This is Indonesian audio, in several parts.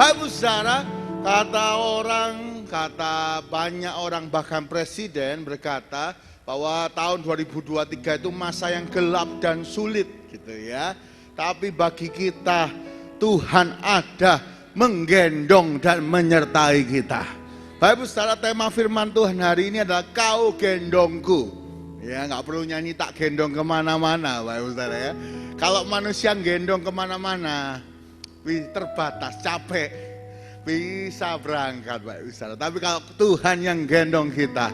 Bapak Ibu Saudara, kata banyak orang bahkan presiden berkata bahwa tahun 2023 itu masa yang gelap dan sulit gitu ya. Tapi bagi kita Tuhan ada menggendong dan menyertai kita. Bapak Ibu Saudara, tema firman Tuhan hari ini adalah kau gendongku. Ya, nggak perlu nyanyi tak gendong kemana-mana, Bapak Ibu Saudara ya. Kalau manusia gendong kemana-mana, terbatas, capek, bisa berangkat, Bapak Ibu Saudara. Tapi kalau Tuhan yang gendong kita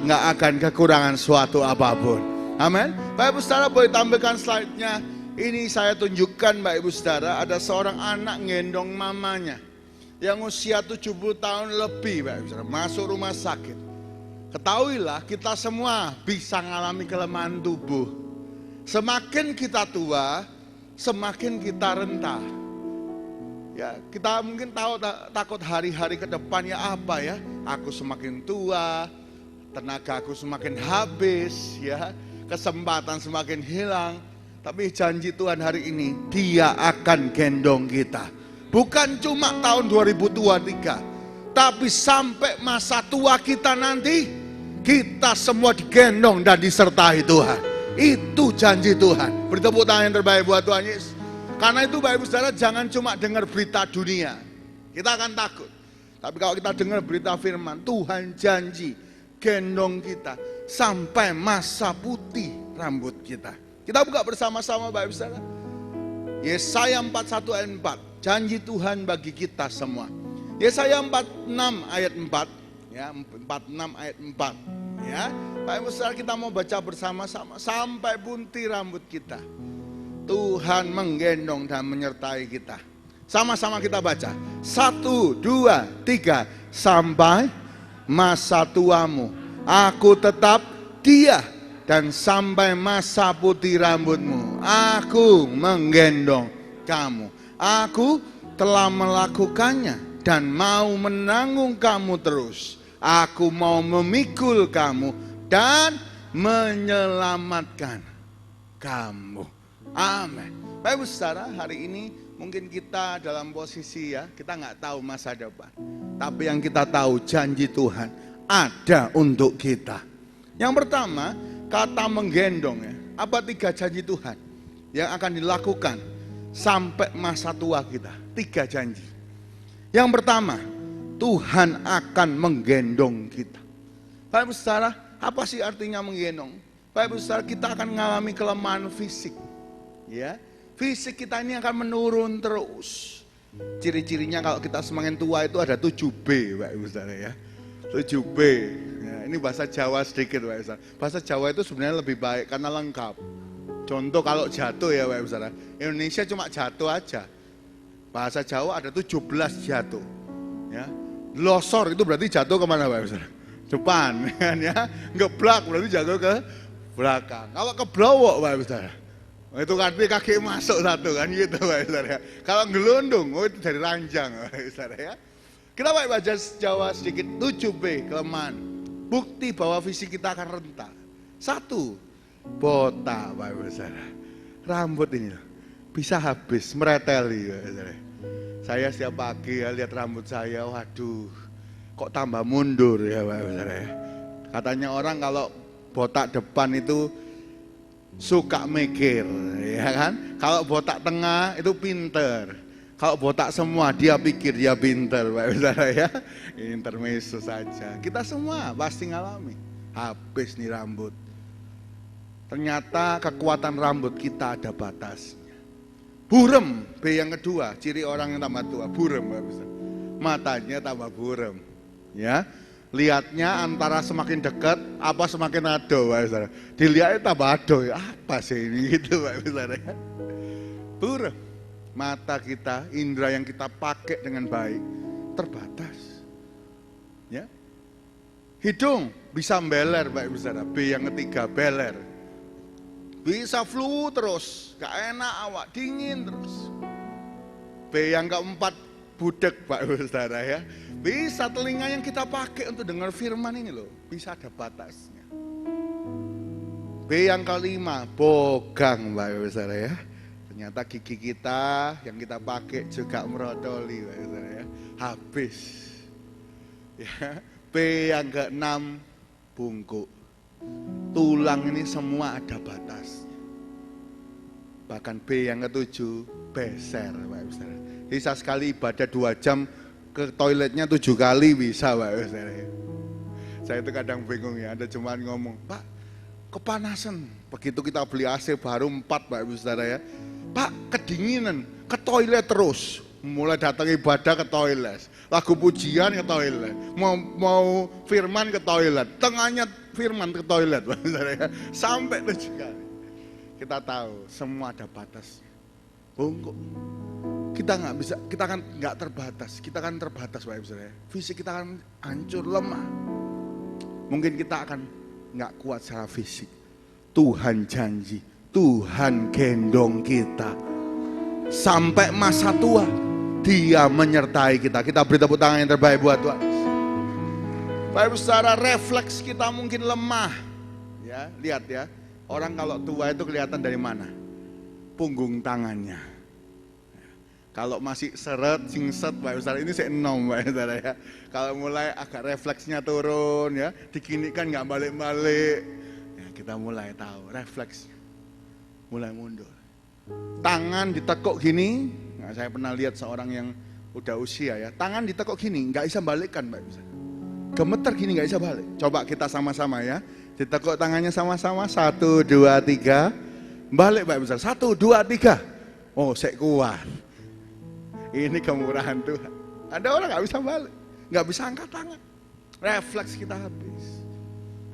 nggak akan kekurangan suatu apapun. Amin. Bapak Ibu Saudara, boleh tampilkan slide-nya. Ini saya tunjukkan, Bapak Ibu Saudara, ada seorang anak gendong mamanya yang usia 70 tahun lebih, Bapak Ibu Saudara, masuk rumah sakit. Ketahuilah kita semua bisa mengalami kelemahan tubuh. Semakin kita tua, semakin kita rentah. Ya, kita mungkin takut hari-hari ke depan ya apa ya? Aku semakin tua, tenaga aku semakin habis, ya, kesempatan semakin hilang. Tapi janji Tuhan hari ini, Dia akan gendong kita. Bukan cuma tahun 2023, tapi sampai masa tua kita nanti, kita semua digendong dan disertai Tuhan. Itu janji Tuhan. Beri tepuk tangan yang terbaik buat Tuhan Yesus. Karena itu Bapak Ibu Saudara, jangan cuma dengar berita dunia, kita akan takut. Tapi kalau kita dengar berita firman, Tuhan janji gendong kita sampai masa putih rambut kita. Kita buka bersama-sama Bapak Ibu Saudara. Yesaya 41 ayat 4, janji Tuhan bagi kita semua. Yesaya 46 ayat 4, ya, 46 ayat 4, ya. Bapak Ibu Saudara, kita mau baca bersama-sama sampai buntir rambut kita. Tuhan menggendong dan menyertai kita. Sama-sama kita baca. 1, 2, 3. Sampai masa tuamu, aku tetap Dia. Dan sampai masa putih rambutmu, aku menggendong kamu. Aku telah melakukannya dan mau menanggung kamu terus. Aku mau memikul kamu dan menyelamatkan kamu. Amin. Bapak Ibu Saudara, hari ini mungkin kita dalam posisi ya, kita nggak tahu masa depan. Tapi yang kita tahu janji Tuhan ada untuk kita. Yang pertama, kata menggendong ya. Apa 3 janji Tuhan yang akan dilakukan sampai masa tua kita? 3 janji. Yang pertama, Tuhan akan menggendong kita. Bapak Ibu Saudara, apa sih artinya menggendong? Bapak Ibu Saudara, kita akan mengalami kelemahan fisik. Ya, fisik kita ini akan menurun terus. Ciri-cirinya kalau kita semakin tua itu ada 7B, Pak Ibu Saudara ya. 7B. Ya, ini bahasa Jawa sedikit, Pak Ibu Saudara. Bahasa Jawa itu sebenarnya lebih baik karena lengkap. Contoh kalau jatuh ya, Pak Ibu Saudara. Indonesia cuma jatuh aja. Bahasa Jawa ada 17 jatuh. Ya. Losor itu berarti jatuh kemana, Pak Ibu Saudara? Depan, kan ya. Ngeblak berarti jatuh ke belakang. Kalau keblowok, Pak Ibu Saudara, itu kan kaki masuk satu kan gitu Pak Saudara. Kalau gelundung, itu dari ranjang Pak Saudara ya. Kita baca Jawa sedikit. 7B, kelemahan. Bukti bahwa fisik kita akan rentah. 1, botak Pak Saudara. Rambut ini bisa habis, mereteli Pak Saudara. Saya setiap pagi ya, lihat rambut saya, waduh, kok tambah mundur ya Pak Saudara ya. Katanya orang kalau botak depan itu suka mikir, ya kan? Kalau botak tengah itu pinter. Kalau botak semua dia pikir dia pinter, Pak Saudara ya. Intermezzo saja. Kita semua pasti ngalami. Habis nih rambut. Ternyata kekuatan rambut kita ada batasnya. Burem, B yang kedua, ciri orang yang tambah tua, burem, Pak Saudara. Matanya tambah burem, ya. Lihatnya antara semakin dekat apa semakin ado, Pak Saudara. Dilihatnya tambah ado, ya apa sih ini gitu Pak Saudara. Burem, mata kita, indera yang kita pakai dengan baik terbatas. Ya. Hidung bisa beler Pak Saudara. B yang ketiga, beler. Bisa flu terus, gak enak awak, dingin terus. B yang keempat, budek Pak Saudara ya. Bisa telinga yang kita pakai untuk dengar firman ini loh, bisa ada batasnya. B yang kelima, bogang Pak Saudara ya. Ternyata gigi kita yang kita pakai juga merodoli, ya. Habis. Ya, P yang ke-6 bungkuk. Tulang ini semua ada batas. Bahkan B yang ke-7 beser, Pak Ustaz. Bisa sekali ibadah 2 jam ke toiletnya 7 kali bisa, Pak Ustaz. Saya itu kadang bingung ya, ada jemaat ngomong, Pak kepanasan. Begitu kita beli AC baru 4, Pak Ustaz ya. Pak kedinginan, ke toilet terus. Mulai datang ibadah ke toilet, lagu pujian ke toilet, mau firman ke toilet, tengahnya firman ke toilet, Pak Ustaz ya. Sampai 7 kali. Kita tahu semua ada batasnya. Bungkuk. Kita nggak bisa, kita kan nggak terbatas, kita kan terbatas, Pak Ustaz ya. Fisik kita kan hancur, lemah. Mungkin kita akan nggak kuat secara fisik. Tuhan janji, Tuhan gendong kita sampai masa tua. Dia menyertai kita. Kita beri tepuk tangan yang terbaik buat Tuhan. Pak Ibu, secara refleks kita mungkin lemah. Ya, lihat ya. Orang kalau tua itu kelihatan dari mana? Punggung tangannya. Kalau masih seret, singset, Pak Ustaz, ini saya enom, Pak Ustaz ya. Kalau mulai agak refleksnya turun ya, diginikan nggak balik-balik, ya kita mulai tahu refleksnya, mulai mundur. Tangan ditekuk gini, nah, saya pernah lihat seorang yang udah usia ya, tangan ditekuk gini, nggak bisa balikkan, Pak Ustaz. Gemeter gini nggak bisa balik. Coba kita sama-sama ya, ditekuk tangannya sama-sama, 1, 2, 3, balik Pak Ustaz, 1, 2, 3, oh saya kuat. Ini kemurahan Tuhan. Ada orang nggak bisa balik, nggak bisa angkat tangan. Refleks kita habis.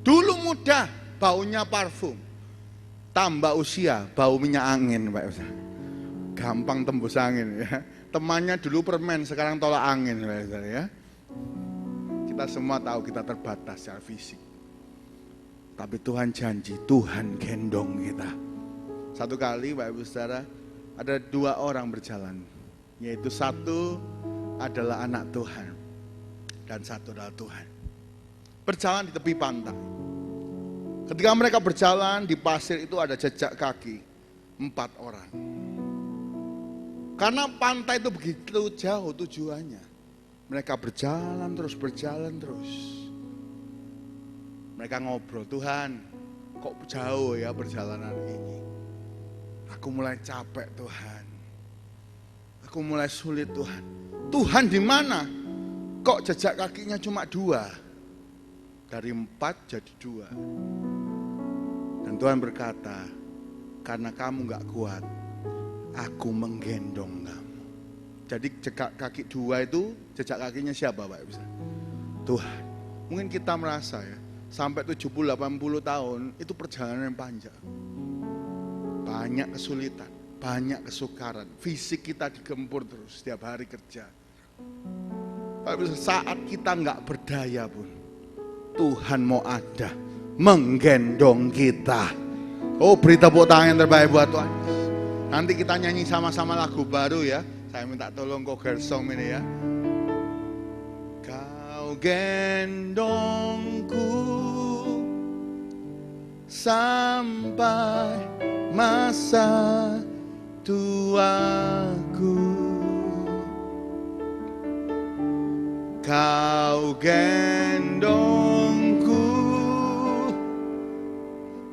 Dulu muda, baunya parfum. Tambah usia, bau minyak angin, Pak Ustaz. Gampang tembus angin ya. Temannya dulu permen, sekarang tolak angin, Pak Ustaz ya. Kita semua tahu kita terbatas secara fisik. Tapi Tuhan janji, Tuhan gendong kita. Satu kali, Pak Ibu Saudara, ada 2 orang berjalan. Yaitu 1 adalah anak Tuhan dan 1 adalah Tuhan. Berjalan di tepi pantai. Ketika mereka berjalan di pasir itu ada jejak kaki 4 orang. Karena pantai itu begitu jauh tujuannya. Mereka berjalan terus. Mereka ngobrol, Tuhan kok jauh ya perjalanan ini. Aku mulai capek Tuhan. Aku mulai sulit Tuhan. Tuhan di mana? Kok jejak kakinya cuma 2? Dari 4 jadi 2. Dan Tuhan berkata, karena kamu gak kuat, aku menggendong kamu. Jadi jejak kaki 2 itu, jejak kakinya siapa Pak? Tuhan. Mungkin kita merasa ya, sampai 70-80 tahun itu perjalanan yang panjang. Banyak kesulitan, banyak kesukaran, fisik kita digempur terus setiap hari kerja. Tapi saat kita nggak berdaya pun, Tuhan mau ada, menggendong kita. Oh, beri tepuk tangan yang terbaik buat Tuhan. Nanti kita nyanyi sama-sama lagu baru ya. Saya minta tolong Choir Song ini ya. Kau gendongku sampai masa tuaku, kau gendongku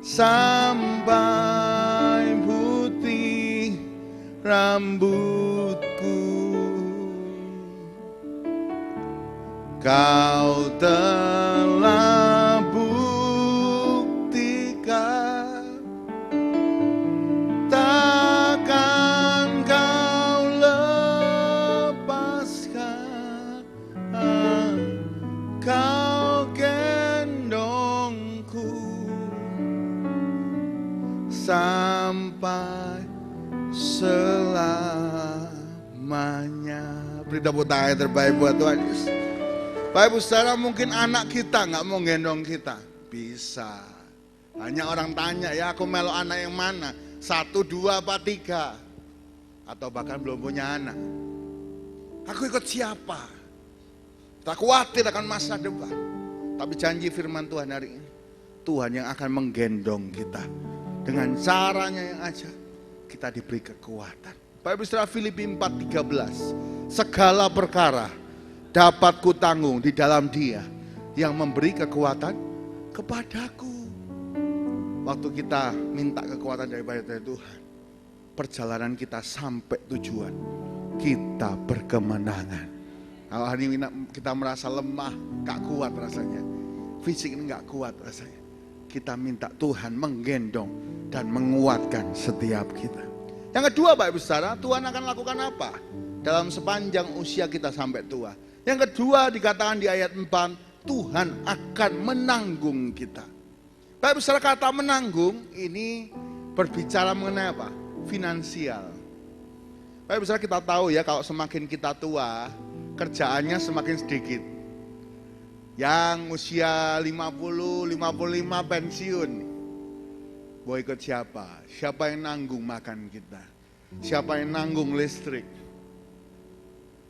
sampai putih rambutku, kau telah buktikan takkan kau lepaskan, kau gendongku sampai selamanya. Beri tepuk tangan yang terbaik buat Tuhan Yesus. Bapak Ibu Saudara, mungkin anak kita nggak mau gendong kita. Bisa. Hanya orang tanya, ya aku melo anak yang mana? 1, 2, apa 3? Atau bahkan belum punya anak. Aku ikut siapa? Tak khawatir akan masa depan. Tapi janji firman Tuhan hari ini, Tuhan yang akan menggendong kita dengan caranya yang ajaib. kita diberi kekuatan. Bapak Ibu Saudara, Filipi 4:13, segala perkara dapat kutanggung di dalam Dia yang memberi kekuatan kepadaku. Waktu kita minta kekuatan daripada Tuhan, perjalanan kita sampai tujuan, kita berkemenangan. Kalau hari ini kita merasa lemah, gak kuat rasanya, fisik ini gak kuat rasanya, kita minta Tuhan menggendong dan menguatkan setiap kita. Yang kedua Bapak Ibu Saudara, Tuhan akan lakukan apa dalam sepanjang usia kita sampai tua? Yang kedua dikatakan di ayat 4, Tuhan akan menanggung kita. Bapak Ibu Saudara, kata menanggung ini berbicara mengenai apa? Finansial. Bapak Ibu Saudara, kita tahu ya, kalau semakin kita tua, kerjaannya semakin sedikit. Yang usia 50, 55 pensiun, mau ikut siapa? Siapa yang nanggung makan kita? Siapa yang nanggung listrik?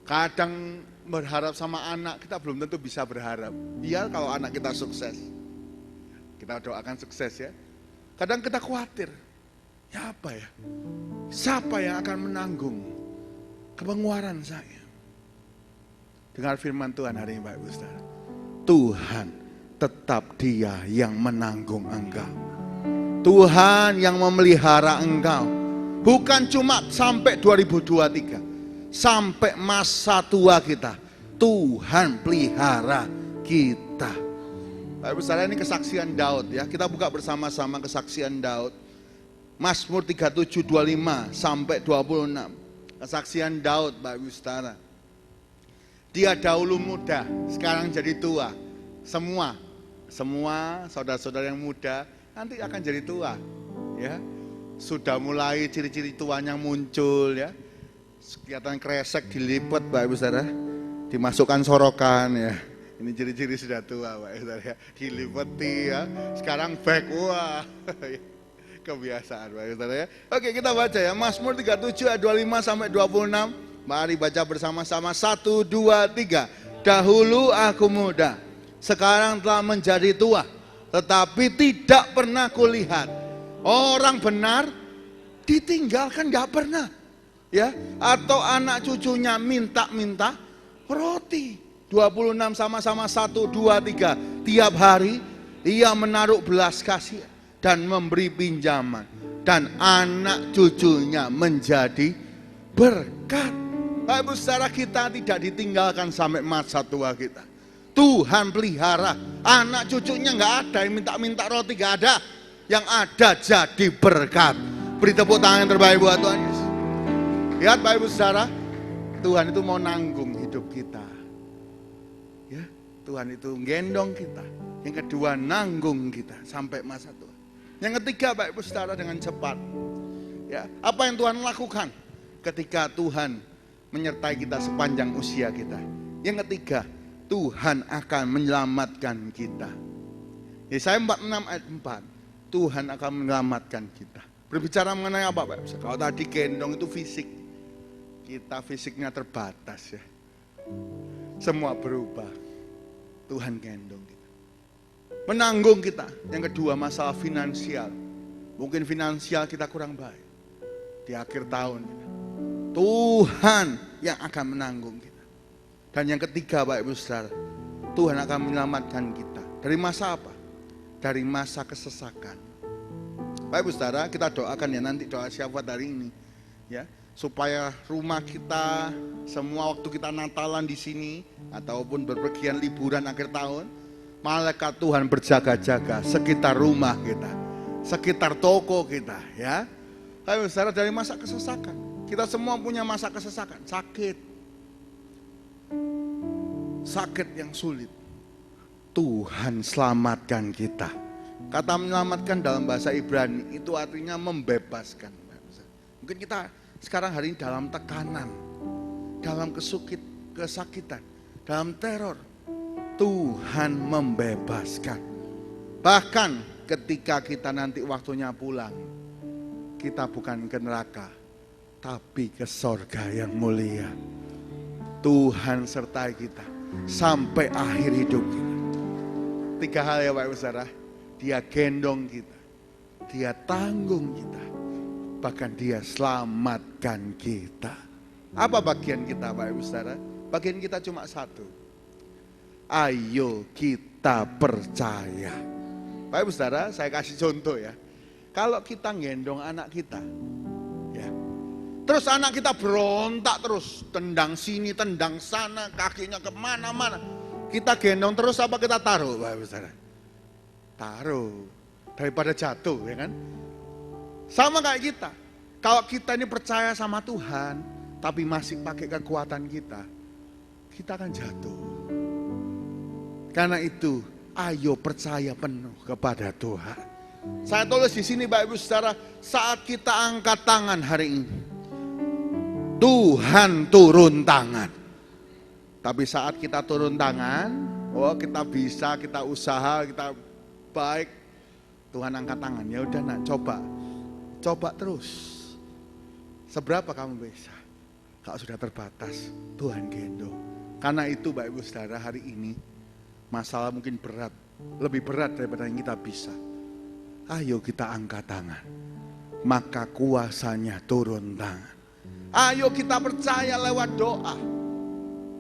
Kadang berharap sama anak, kita belum tentu bisa berharap. Iya, kalau anak kita sukses, kita doakan sukses ya. Kadang kita khawatir, ya apa ya? Siapa yang akan menanggung pengeluaran saya? Dengar firman Tuhan hari ini Bapak Ibu Saudara. Tuhan tetap Dia yang menanggung engkau. Tuhan yang memelihara engkau. Bukan cuma sampai 2023, sampai masa tua kita, Tuhan pelihara kita. Bapak Ibu Saudara, ini kesaksian Daud ya. Kita buka bersama-sama kesaksian Daud. Mazmur 37:25 sampai 26. Kesaksian Daud Bapak Ibu Saudara. Dia dahulu muda, sekarang jadi tua. Semua saudara-saudara yang muda nanti akan jadi tua, ya. Sudah mulai ciri-ciri tuanya muncul, ya. Kelihatan kresek dilipat, Bapak Ibu Saudara, dimasukkan sorokan, ya. Ini ciri-ciri sudah tua, Bapak Ibu Saudara, ya. Dilipeti, ya. Sekarang back, wah, kebiasaan, Bapak Ibu Saudara, ya. Oke, kita baca ya, Mazmur 37 ayat 25 sampai 26. Mari baca bersama-sama, 1, 2, 3. Dahulu aku muda, sekarang telah menjadi tua, tetapi tidak pernah kulihat orang benar ditinggalkan, gak pernah, ya. Atau anak cucunya minta-minta roti. 26 sama-sama, 1, 2, 3. Tiap hari ia menaruh belas kasihan dan memberi pinjaman, dan anak cucunya menjadi berkat. Bapak Ibu Saudara, kita tidak ditinggalkan sampai masa tua kita. Tuhan pelihara, anak cucunya nggak ada yang minta-minta roti, nggak ada. Yang ada jadi berkat. Beri tepuk tangan yang terbaik buat Tuhan Yesus. Lihat Bapak Ibu Saudara, Tuhan itu mau nanggung hidup kita. Ya, Tuhan itu gendong kita. Yang kedua, nanggung kita sampai masa tua. Yang ketiga Bapak Ibu Saudara, dengan cepat. Ya, apa yang Tuhan lakukan ketika Tuhan menyertai kita sepanjang usia kita? Yang ketiga, Tuhan akan menyelamatkan kita. Yesaya 46 ayat 4, Tuhan akan menyelamatkan kita. Berbicara mengenai apa Pak? Kalau tadi gendong itu fisik, kita fisiknya terbatas ya. Semua berubah, Tuhan gendong kita, menanggung kita. Yang kedua, masalah finansial. Mungkin finansial kita kurang baik di akhir tahun kita, Tuhan yang akan menanggung kita. Dan yang ketiga Bapak Ibu Saudara, Tuhan akan menyelamatkan kita. Dari masa apa? Dari masa kesesakan. Bapak Ibu Saudara, kita doakan ya, nanti doa syafaat hari ini, ya, supaya rumah kita, semua waktu kita Natalan di sini ataupun berpergian liburan akhir tahun, malaikat Tuhan berjaga-jaga sekitar rumah kita, sekitar toko kita, ya. Bapak Ibu Saudara, dari masa kesesakan. Kita semua punya masa kesesakan, sakit yang sulit. Tuhan selamatkan kita. Kata menyelamatkan dalam bahasa Ibrani itu artinya membebaskan. Mungkin kita sekarang hari ini dalam tekanan, dalam kesakitan, dalam teror. Tuhan membebaskan. Bahkan ketika kita nanti waktunya pulang, kita bukan ke neraka, tapi ke sorga yang mulia. Tuhan sertai kita sampai akhir hidup kita. 3 hal ya Pak Ibu Saudara. Dia gendong kita, Dia tanggung kita, bahkan dia selamatkan kita. Apa bagian kita Bapak Ibu Saudara? Bagian kita cuma satu. Ayo kita percaya. Bapak Ibu Saudara, saya kasih contoh ya. Kalau kita gendong anak kita, ya, terus anak kita berontak terus, tendang sini, tendang sana, kakinya kemana-mana. Kita gendong terus apa kita taruh Bapak Ibu Saudara? Taruh, daripada jatuh ya kan. Sama kayak kita. Kalau kita ini percaya sama Tuhan, tapi masih pakai kekuatan kita akan jatuh. Karena itu, ayo percaya penuh kepada Tuhan. Saya tulis di sini Bapak Ibu Saudara, saat kita angkat tangan hari ini, Tuhan turun tangan. Tapi saat kita turun tangan, oh kita bisa, kita usaha, kita baik, Tuhan angkat tangan. Ya udah nak, coba terus. Seberapa kamu bisa? Kalau sudah terbatas, Tuhan gendong. Karena itu Bapak Ibu Saudara, hari ini masalah mungkin berat, lebih berat daripada yang kita bisa. Ayo kita angkat tangan, maka kuasanya turun tangan. Ayo kita percaya lewat doa.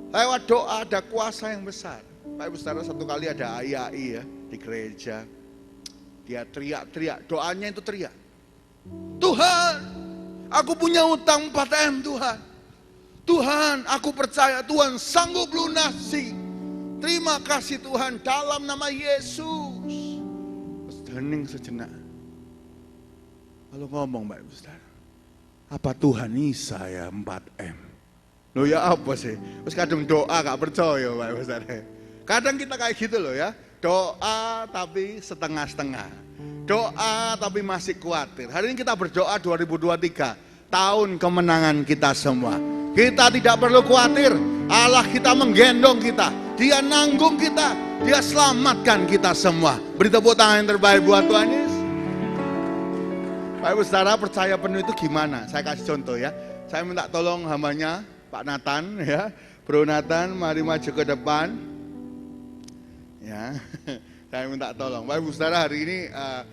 Lewat doa ada kuasa yang besar. Bapak Ibu Saudara, satu kali ada ai ya di gereja. Dia teriak-teriak, doanya itu teriak. Tuhan, aku punya utang 4M Tuhan. Tuhan, aku percaya Tuhan sanggup lunasi. Terima kasih Tuhan dalam nama Yesus. Hening sejenak. Lalu ngomong Mbak Ibu Saudara, apa Tuhan bisa ya 4M? Loh ya apa sih? Terus kadang doa gak percaya Mbak Ibu Saudara. Kadang kita kayak gitu loh ya. Doa tapi setengah-setengah. Doa tapi masih khawatir. Hari ini kita berdoa 2023. Tahun kemenangan kita semua. Kita tidak perlu khawatir. Allah kita menggendong kita. Dia nanggung kita. Dia selamatkan kita semua. Beri tepuk tangan yang terbaik buat Tuhan Yesus. Bapak Ibu Saudara, percaya penuh itu gimana? Saya kasih contoh ya. Saya minta tolong hambanya Pak Nathan ya. Bro Nathan, mari maju ke depan. Ya. Saya minta tolong. Bapak Ibu Saudara, hari ini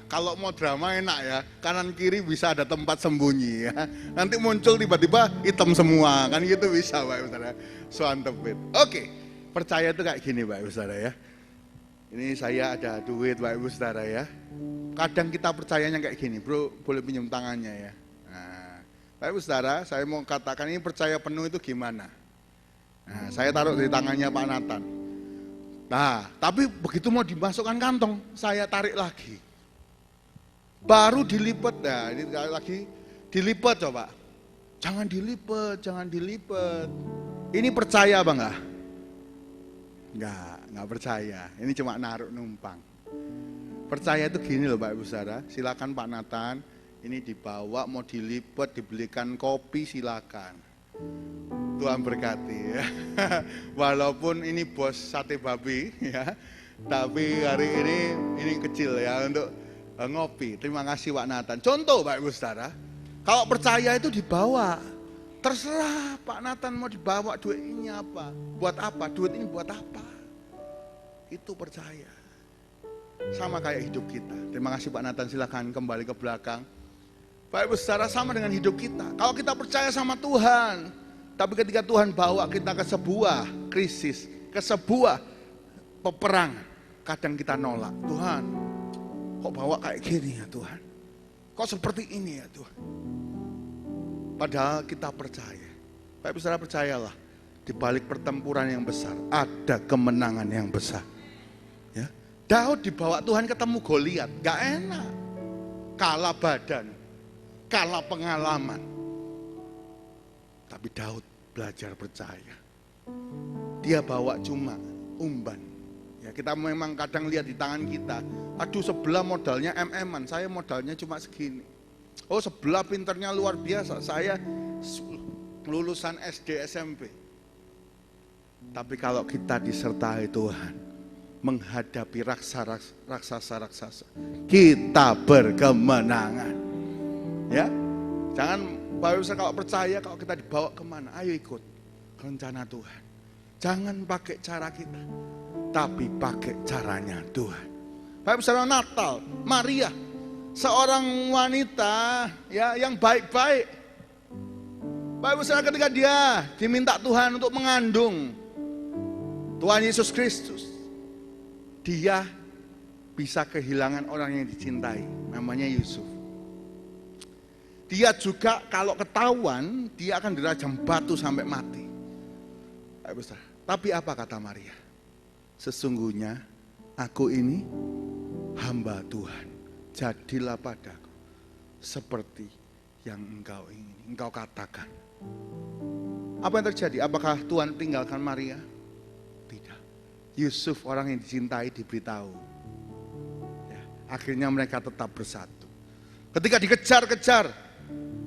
kalau mau drama enak ya. Kanan kiri bisa ada tempat sembunyi ya. Nanti muncul tiba-tiba hitam semua. Kan gitu bisa Bapak Ibu Saudara. Suantepit. Oke. Percaya itu kayak gini Bapak Ibu Saudara ya. Ini saya ada duit Bapak Ibu Saudara ya. Kadang kita percayanya kayak gini. Bro boleh pinjam tangannya ya. Nah, Bapak Ibu Saudara, saya mau katakan ini percaya penuh itu gimana. Nah, saya taruh di tangannya Pak Nathan. Nah, tapi begitu mau dimasukkan kantong, saya tarik lagi. Baru dilipat, nah ini lagi dilipat coba. Jangan dilipat. Ini percaya apa enggak? Enggak percaya. Ini cuma naruh numpang. Percaya itu gini loh Pak Ibu Saudara, silakan Pak Nathan, ini dibawa mau dilipat, dibelikan kopi silakan. Tuhan berkati ya. Walaupun ini bos sate babi ya, tapi hari ini kecil ya untuk ngopi. Terima kasih Pak Nathan. Contoh Pak Ibu Saudara, kalau percaya itu dibawa. Terserah Pak Nathan mau dibawa duitnya apa, buat apa, duit ini buat apa. Itu percaya. Sama kayak hidup kita. Terima kasih Pak Nathan, silakan kembali ke belakang. Pak Ibu Saudara, sama dengan hidup kita. Kalau kita percaya sama Tuhan, tapi ketika Tuhan bawa kita ke sebuah krisis, ke sebuah peperangan, kadang kita nolak. Tuhan, kok bawa kayak gini ya Tuhan? Kok seperti ini ya Tuhan? Padahal kita percaya. Pak Ibu Saudara, percayalah, di balik pertempuran yang besar ada kemenangan yang besar. Ya, Daud dibawa Tuhan ketemu Goliat, gak enak, kalah badan, kalah pengalaman. Tapi Daud belajar percaya. Dia bawa cuma umban. Ya, kita memang kadang lihat di tangan kita, aduh sebelah modalnya MM-an, saya modalnya cuma segini. Oh sebelah pinternya luar biasa, saya lulusan SD SMP. Tapi kalau kita disertai Tuhan, menghadapi raksasa-raksasa, kita berkemenangan. Ya, jangan kalau percaya, kalau kita dibawa kemana, ayo ikut rencana Tuhan. Jangan pakai cara kita, tapi pakai caranya Tuhan. Bapak Saudara, Natal, Maria seorang wanita ya yang baik-baik. Bapak Saudara, ketika dia diminta Tuhan untuk mengandung Tuhan Yesus Kristus, dia bisa kehilangan orang yang dicintai, namanya Yusuf. Dia juga kalau ketahuan, dia akan dirajam batu sampai mati. Tapi apa kata Maria? Sesungguhnya aku ini hamba Tuhan, jadilah padaku seperti yang engkau ingini, engkau katakan. Apa yang terjadi? Apakah Tuhan tinggalkan Maria? Tidak. Yusuf orang yang dicintai diberitahu. Ya, akhirnya mereka tetap bersatu. Ketika dikejar-kejar,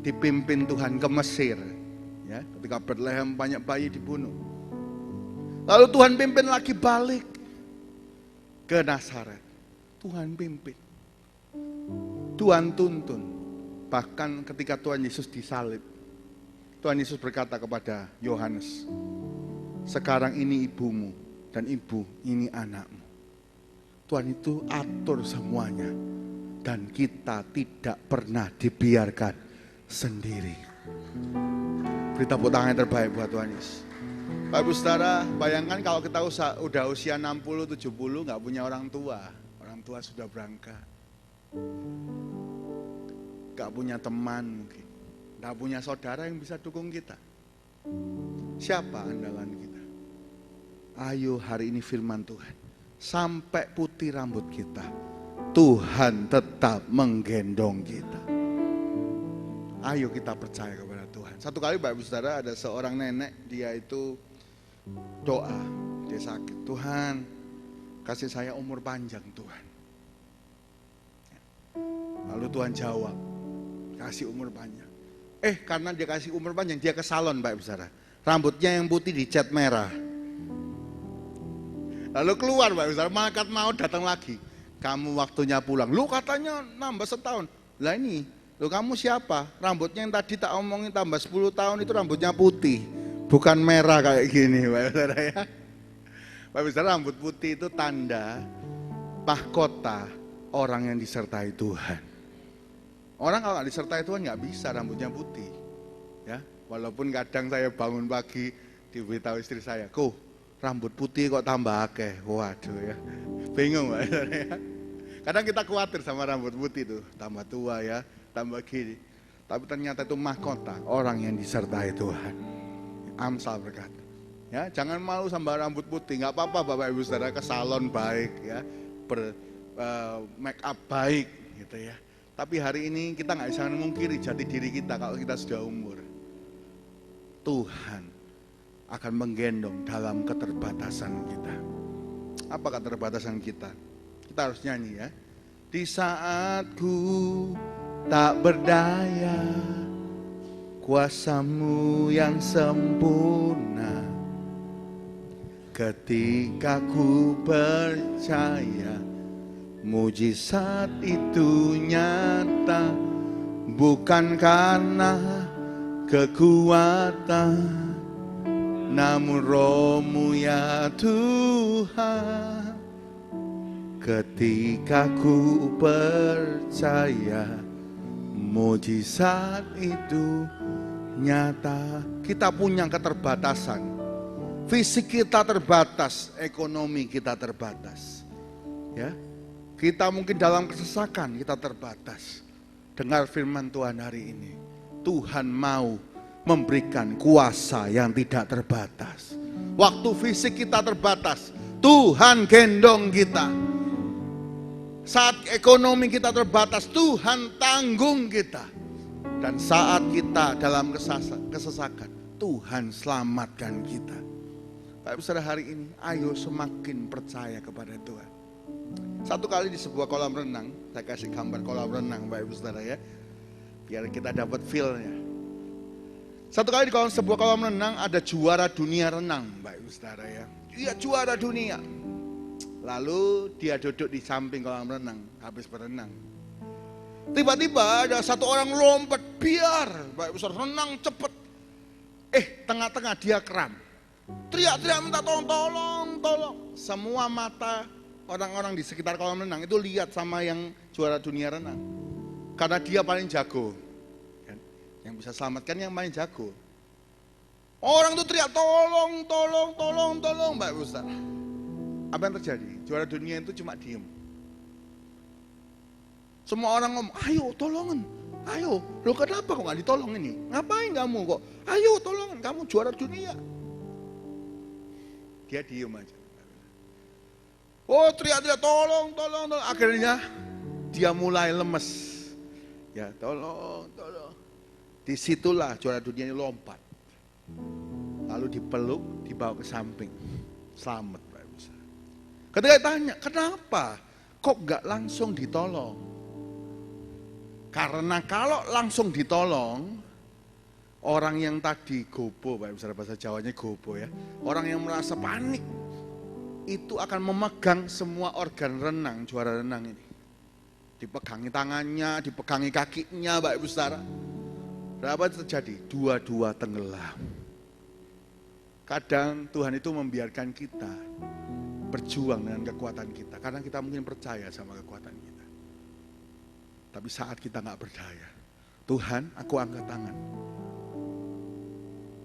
dipimpin Tuhan ke Mesir. Ya, ketika Bethlehem banyak bayi dibunuh. Lalu Tuhan pimpin lagi balik ke Nazaret. Tuhan pimpin. Tuhan tuntun. Bahkan ketika Tuhan Yesus disalib, Tuhan Yesus berkata kepada Yohanes, sekarang ini ibumu dan ibu ini anakmu. Tuhan itu atur semuanya. Dan kita tidak pernah dibiarkan sendiri. Beri tepuk tangan yang terbaik buat Tuhan Yesus. Bapak Ibu Saudara, bayangkan kalau kita udah usia 60-70 gak punya orang tua. Orang tua sudah berangkat. Gak punya teman mungkin. Gak punya saudara yang bisa dukung kita. Siapa andalan kita? Ayo hari ini firman Tuhan. Sampai putih rambut kita, Tuhan tetap menggendong kita. Ayo kita percaya kepada Tuhan. Satu kali Bapak Ibu Saudara, ada seorang nenek, dia itu doa, dia sakit. Tuhan, kasih saya umur panjang Tuhan. Lalu Tuhan jawab, kasih umur panjang. Karena dia kasih umur panjang, dia ke salon Bapak Ibu Saudara. Rambutnya yang putih dicat merah. Lalu keluar Bapak Ibu Saudara, malaikat maut datang lagi. Kamu waktunya pulang. Lu katanya nambah setahun. Lah ini, lu kamu siapa? Rambutnya yang tadi tak omongin tambah 10 tahun itu rambutnya putih. Bukan merah kayak gini Bapak Saudara ya. Bapak Saudara, rambut putih itu tanda mahkota orang yang disertai Tuhan. Orang kalau nggak disertai Tuhan nggak bisa rambutnya putih. Ya, walaupun kadang saya bangun pagi diberitahu istri saya, rambut putih kok tambah akeh. Waduh ya. Bingung Bapak Saudara ya. Kadang kita khawatir sama rambut putih itu, tambah tua ya, tambah gini. Tapi ternyata itu mahkota orang yang disertai Tuhan. Amsal berkata, ya jangan malu sama rambut putih, nggak apa-apa Bapak Ibu Saudara ke salon baik ya, make up baik gitu ya. Tapi hari ini kita nggak bisa memungkiri jati diri kita kalau kita sudah umur. Tuhan akan menggendong dalam keterbatasan kita. Apa keterbatasan kita? Kita harus nyanyi ya. Di saat ku tak berdaya, kuasa-Mu yang sempurna. Ketika ku percaya, mujizat itu nyata. Bukan karena kekuatan, namun Roh-Mu ya Tuhan. Ketika ku percaya, mujizat itu nyata. Kita punya keterbatasan. Fisik kita terbatas, ekonomi kita terbatas. Ya. Kita mungkin dalam kesesakan kita terbatas. Dengar firman Tuhan hari ini. Tuhan mau memberikan kuasa yang tidak terbatas. Waktu fisik kita terbatas, Tuhan gendong kita. Saat ekonomi kita terbatas, Tuhan tanggung kita. Dan saat kita dalam kesesakan, Tuhan selamatkan kita. Bapak Saudara, hari ini ayo semakin percaya kepada Tuhan. Satu kali di sebuah kolam renang, saya kasih gambar kolam renang Bapak Ibu Saudara ya, biar kita dapat feel-nya. Satu kali di sebuah kolam renang ada juara dunia renang Bapak Ibu Saudara ya. Iya, juara dunia. Lalu dia duduk di samping kolam renang, habis berenang. Tiba-tiba ada satu orang lompat, biar Bapak Ibu Saudara renang cepat. Tengah-tengah dia kram. Teriak-teriak minta tolong, tolong, tolong. Semua mata orang-orang di sekitar kolam renang itu lihat sama yang juara dunia renang. Karena dia paling jago. Yang bisa selamatkan yang paling jago. Orang itu teriak tolong, tolong, tolong, tolong, Mbak Ustaz. Apa yang terjadi? Juara dunia itu cuma diem. Semua orang ngomong, ayo tolongin, ayo. Loh kenapa kok nggak ditolong ini? Ngapain kamu kok? Ayo tolongin, kamu juara dunia. Dia diem aja. Oh teriak-teriak tolong, tolong, tolong. Akhirnya dia mulai lemes. Ya tolong, tolong. Disitulah juara dunia ini lompat. Lalu dipeluk, dibawa ke samping. Selamat Pak Ustaz. Ketika tanya, kenapa kok gak langsung ditolong? Karena kalau langsung ditolong, orang yang tadi gobo, Pak Ustaz, bahasa Jawanya gobo ya. Orang yang merasa panik, itu akan memegang semua organ renang, juara renang ini. Dipegangi tangannya, dipegangi kakinya, Pak Ustaz. Apa terjadi? Dua-dua tenggelam. Kadang Tuhan itu membiarkan kita berjuang dengan kekuatan kita. Karena kita mungkin percaya sama kekuatan kita. Tapi saat kita gak berdaya, Tuhan aku angkat tangan.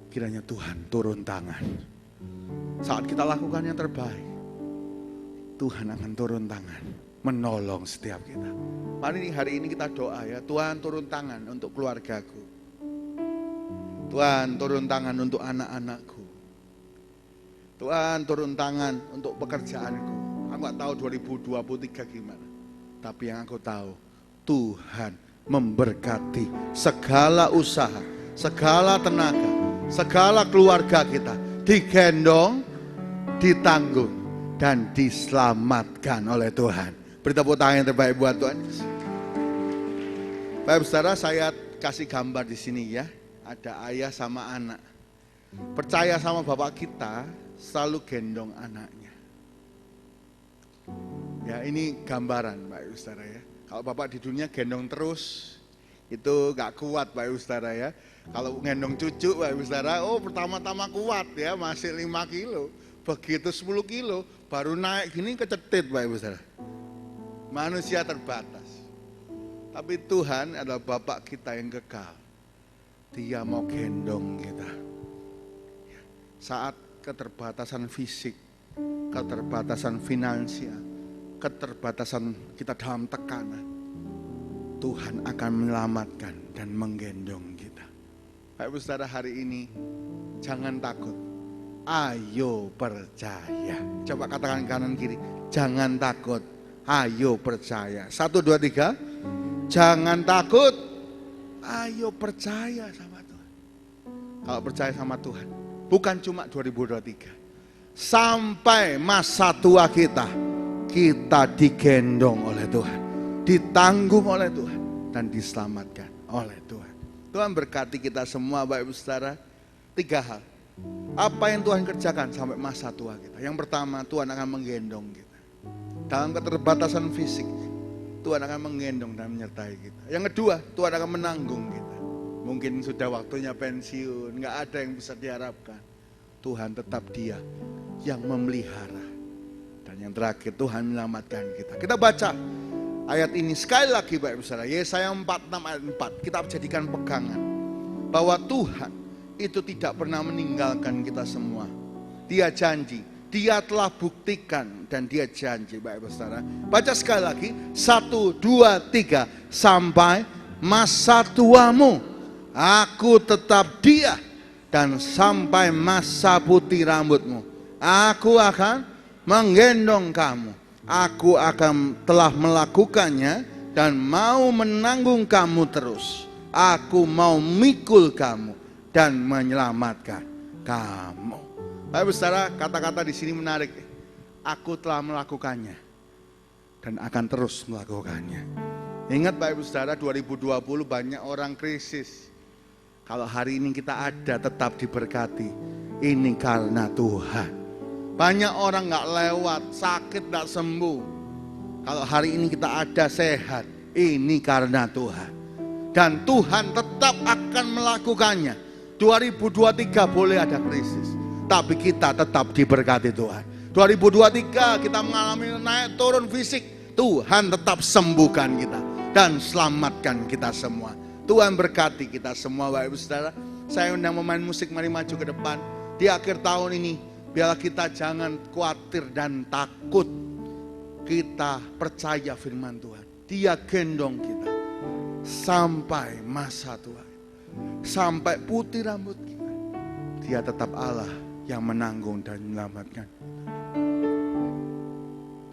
Kiranya Tuhan turun tangan. Saat kita lakukan yang terbaik, Tuhan akan turun tangan. Menolong setiap kita. Mari hari ini kita doa ya. Tuhan turun tangan untuk keluargaku. Tuhan turun tangan untuk anak-anakku. Tuhan turun tangan untuk pekerjaanku. Aku gak tahu 2023 gimana. Tapi yang aku tahu, Tuhan memberkati segala usaha, segala tenaga, segala keluarga kita. Digendong, ditanggung, dan diselamatkan oleh Tuhan. Beri tepuk tangan yang terbaik buat Tuhan. Baik saudara, saya kasih gambar di sini ya. Ada ayah sama anak. Percaya sama bapak kita, selalu gendong anaknya. Ya ini gambaran Pak Ustara ya. Kalau bapak di dunia gendong terus, itu gak kuat Pak Ustara ya. Kalau gendong cucu Pak Ustara, oh pertama-tama kuat ya, masih 5 kilo. Begitu 10 kilo, baru naik gini kecetit Pak Ustara. Manusia terbatas. Tapi Tuhan adalah bapak kita yang kekal. Dia mau gendong kita. Saat keterbatasan fisik, keterbatasan finansial, keterbatasan kita dalam tekanan, Tuhan akan menyelamatkan dan menggendong kita. Bapak Ibu Saudara, hari ini jangan takut. Ayo percaya. Coba katakan kanan kiri. Jangan takut. Ayo percaya. 1, 2, 3. Jangan takut. Ayo percaya sama Tuhan. Kalau percaya sama Tuhan, bukan cuma 2023. Sampai masa tua kita digendong oleh Tuhan, ditanggung oleh Tuhan, dan diselamatkan oleh Tuhan. Tuhan berkati kita semua Bapak Ibu Saudara. 3 hal. Apa yang Tuhan kerjakan sampai masa tua kita? Yang pertama, Tuhan akan menggendong kita. Dalam keterbatasan fisik, Tuhan akan menggendong dan menyertai kita. Yang kedua, Tuhan akan menanggung kita. Mungkin sudah waktunya pensiun, gak ada yang bisa diharapkan. Tuhan tetap Dia yang memelihara. Dan yang terakhir, Tuhan menyelamatkan kita. Kita baca ayat ini sekali lagi Bapak Ibu Saudara. Yesaya 46 ayat 4. Kita jadikan pegangan bahwa Tuhan itu tidak pernah meninggalkan kita semua. Dia janji, Dia telah buktikan, dan Dia janji Bapak Ibu Saudara. Baca sekali lagi, 1, 2, 3. Sampai masa tuamu aku tetap Dia, dan sampai masa putih rambutmu aku akan menggendong kamu. Aku akan telah melakukannya dan mau menanggung kamu terus. Aku mau mikul kamu dan menyelamatkan kamu. Bapak Ibu Saudara, kata-kata di sini menarik. Aku telah melakukannya dan akan terus melakukannya. Ingat Bapak Ibu Saudara, 2020 banyak orang krisis. Kalau hari ini kita ada tetap diberkati, ini karena Tuhan. Banyak orang gak lewat, sakit gak sembuh. Kalau hari ini kita ada sehat, ini karena Tuhan. Dan Tuhan tetap akan melakukannya. 2023 boleh ada krisis, tapi kita tetap diberkati Tuhan. 2023 kita mengalami naik turun fisik, Tuhan tetap sembuhkan kita. dan selamatkan kita semua. Tuhan berkati kita semua Bapak Ibu Saudara. Saya undang pemain musik, mari maju ke depan. Di akhir tahun ini, biarlah kita jangan khawatir dan takut. Kita percaya firman Tuhan. Dia gendong kita sampai masa tua. Sampai putih rambut kita. Dia tetap Allah yang menanggung dan menyelamatkan.